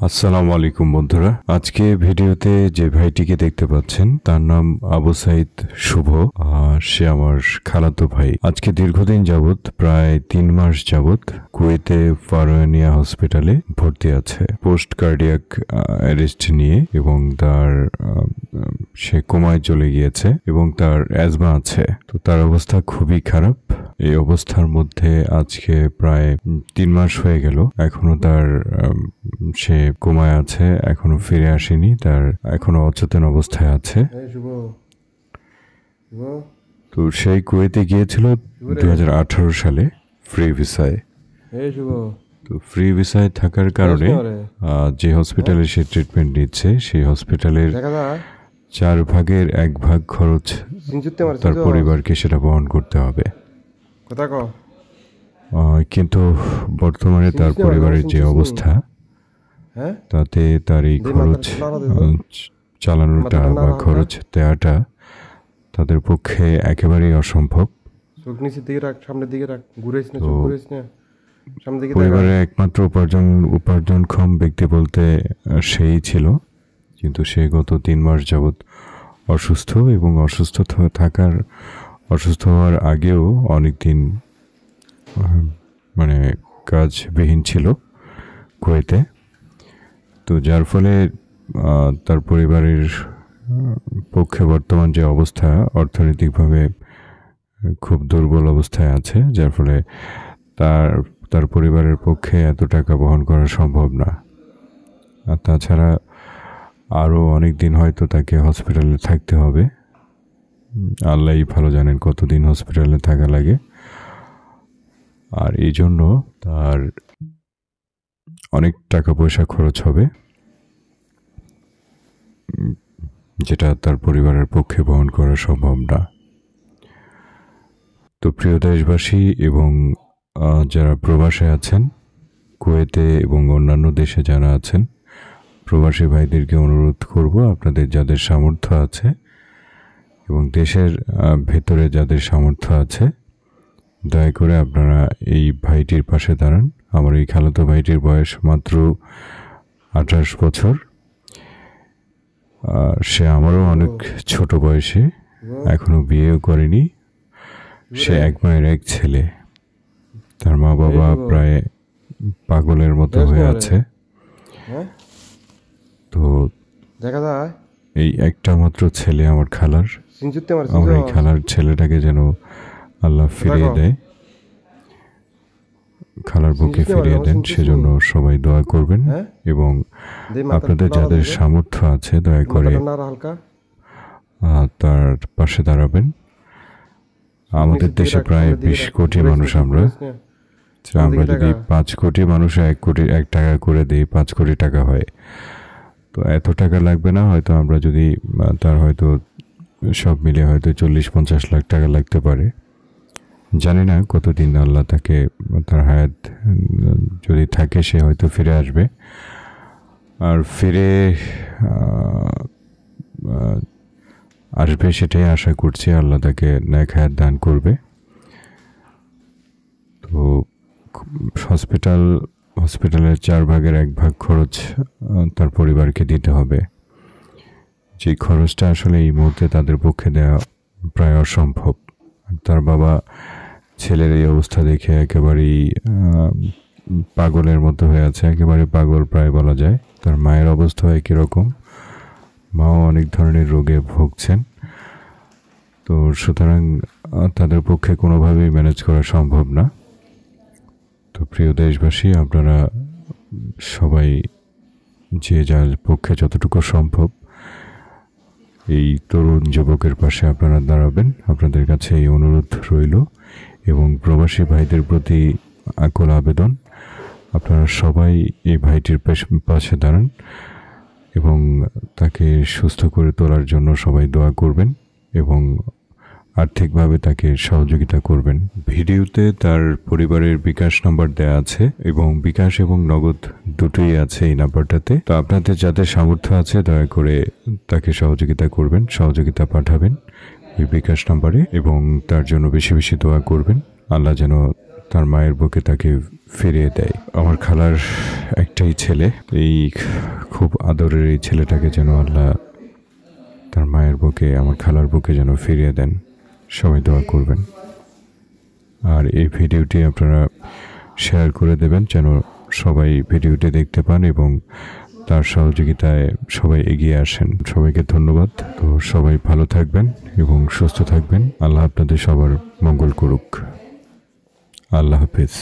আসসালামু আলাইকুম বন্ধুরা, আজকে ভিডিওতে যে ভাইটিকে দেখতে পাচ্ছেন তার নাম আবু সাইদ শুভ। সে আমার খালাতো ভাই। আজকে দীর্ঘদিন যাবত, প্রায় 3 মাস যাবত কুয়েতে ফারোয়ানিয়া হসপিটালে ভর্তি আছে পোস্ট কার্ডিয়াক অ্যারেস্ট নিয়ে, এবং তার সে কোমায় চলে গিয়েছে এবং তার অ্যাজমা আছে। তো তার অবস্থা খুবই খারাপ। এই অবস্থার মধ্যে আজকে প্রায় 3 মাস হয়ে গেল, এখনো তার সে কোমায় আছে, এখনো ফিরে আসেনি, তার এখনো অচেতন অবস্থায় আছে। তো সেই কুয়েতে গিয়েছিল 2018 সালে ফ্রি ভিসায়। তো ফ্রি ভিসায় থাকার কারণে যে হসপিটালে সে ট্রিটমেন্ট নিচ্ছে সেই হসপিটালের 4 ভাগের 1 ভাগ খরচ তার পরিবারকে সেটা বহন করতে হবে। কিন্তু বর্তমানে তার পরিবারের যে অবস্থা, তাতে তার এই খরচ চালানোটা বা খরচ দেওয়াটা তাদের পক্ষে একেবারেই অসম্ভব। পরিবারের একমাত্র উপার্জনক্ষম ব্যক্তি বলতে সেই ছিল, কিন্তু সে গত 3 মাস যাবৎ অসুস্থ, এবং অসুস্থ হওয়ার আগেও অনেকদিন মানে কাজবিহীন ছিল কুয়েতে। তো যার ফলে তার পরিবারের পক্ষে বর্তমান যে অবস্থা, অর্থনৈতিকভাবে খুব দুর্বল অবস্থায় আছে, যার ফলে তার পরিবারের পক্ষে এত টাকা বহন করা সম্ভব না। আর তাছাড়া আরও অনেক দিন হয়তো তাকে হসপিটালে থাকতে হবে। আল্লাহই ভালো জানেন কতদিন হসপিটালে থাকা লাগে। আর এই জন্য তার অনেক টাকা পয়সা খরচ হবে, যেটা তার পরিবারের পক্ষে বহন করা সম্ভব না। তো প্রিয় দেশবাসী এবং যারা প্রবাসে আছেন, কুয়েতে এবং অন্যান্য দেশে যারা আছেন, প্রবাসী ভাইদেরকে অনুরোধ করব, আপনাদের যাদের সামর্থ্য আছে এবং দেশের ভেতরে যাদের সামর্থ্য আছে, দয়া করে আপনারা এই ভাইটির পাশে দাঁড়ান। আমার এই খালাতো ভাইটির বয়স মাত্র 28 বছর। সে আমারও অনেক ছোট বয়সে, এখনো বিয়েও করেনি। সে এক মায়ের এক ছেলে। তার মা বাবা প্রায় পাগলের মতো হয়ে আছে। তো এই একটা মাত্র ছেলে আমার খালার। আমার এই খালার ছেলেটাকে যেন আল্লাহ ফিরিয়ে দেয়, খালার বুকে ফিরিয়ে দেন, সেজন্য সবাই দোয়া করবেন। এবং আপনাদের যাদের সামর্থ্য আছে, দয়া করে তার পাশে দাঁড়াবেন। আমাদের দেশে প্রায় 20 কোটি মানুষ। আমরা যদি 5 কোটি মানুষ 1 টাকা করে দিই, 5 কোটি টাকা হয়। তো এত টাকা লাগবে না, হয়তো আমরা যদি তার হয়তো সব মিলে হয়তো 40-50 লাখ টাকা লাগতে পারে। জানি না কতদিন আল্লাহ তাকে, তার হায়াত যদি থাকে, সে হয়তো ফিরে আসবে। আর ফিরে আসবে সেটাই আশা করছি। আল্লাহ তাকে নেক হায়াত দান করবে। তো হসপিটালের 4 ভাগের 1 ভাগ খরচ তার পরিবারকে দিতে হবে। যে খরচটা আসলে এই মুহূর্তে তাদের পক্ষে দেওয়া প্রায় অসম্ভব। তার বাবা ছেলের এই অবস্থা দেখে একেবারেই পাগলের মতো হয়ে আছে, একেবারে পাগল প্রায় বলা যায়। তার মায়ের অবস্থা একই রকম, মাও অনেক ধরনের রোগে ভুগছেন। তো সুতরাং তাদের পক্ষে কোনোভাবেই ম্যানেজ করা সম্ভব না। তো প্রিয় দেশবাসী, আপনারা সবাই যে যার পক্ষে যতটুকু সম্ভব এই তরুণ যুবকের পাশে আপনারা দাঁড়াবেন। আপনাদের কাছে এই অনুরোধ রইল, এবং প্রবাসী ভাইদের প্রতি আকুল আবেদন, আপনারা সবাই এই ভাইটির পাশে দাঁড়ান এবং তাকে সুস্থ করে তোলার জন্য সবাই দোয়া করবেন এবং আর্থিকভাবে তাকে সহযোগিতা করবেন। ভিডিওতে তার পরিবারের বিকাশ নাম্বার দেওয়া আছে, এবং বিকাশ এবং নগদ দুটোই আছে এই নাম্বারটাতে। তো আপনাদের যাদের সামর্থ্য আছে, দয়া করে তাকে সহযোগিতা করবেন, সহযোগিতা পাঠাবেন এই বিকাশ নাম্বারে, এবং তার জন্য বেশি বেশি দোয়া করবেন। আল্লাহ যেন তার মায়ের বুকে তাকে ফিরিয়ে দেয়। আমার খালার একটাই ছেলে, এই খুব আদরের এই ছেলেটাকে যেন আল্লাহ তার মায়ের বুকে, আমার খালার বুকে যেন ফিরিয়ে দেন। সবাই দোয়া করবেন। আর এই ভিডিওটি আপনারা শেয়ার করে দেবেন যেন সবাই ভিডিওটি দেখতে পান এবং তার সহযোগিতায় সবাই এগিয়ে আসেন। সবাইকে ধন্যবাদ। তো সবাই ভালো থাকবেন এবং সুস্থ থাকবেন। আল্লাহ আপনাদের সবার মঙ্গল করুক। আল্লাহ হাফেজ।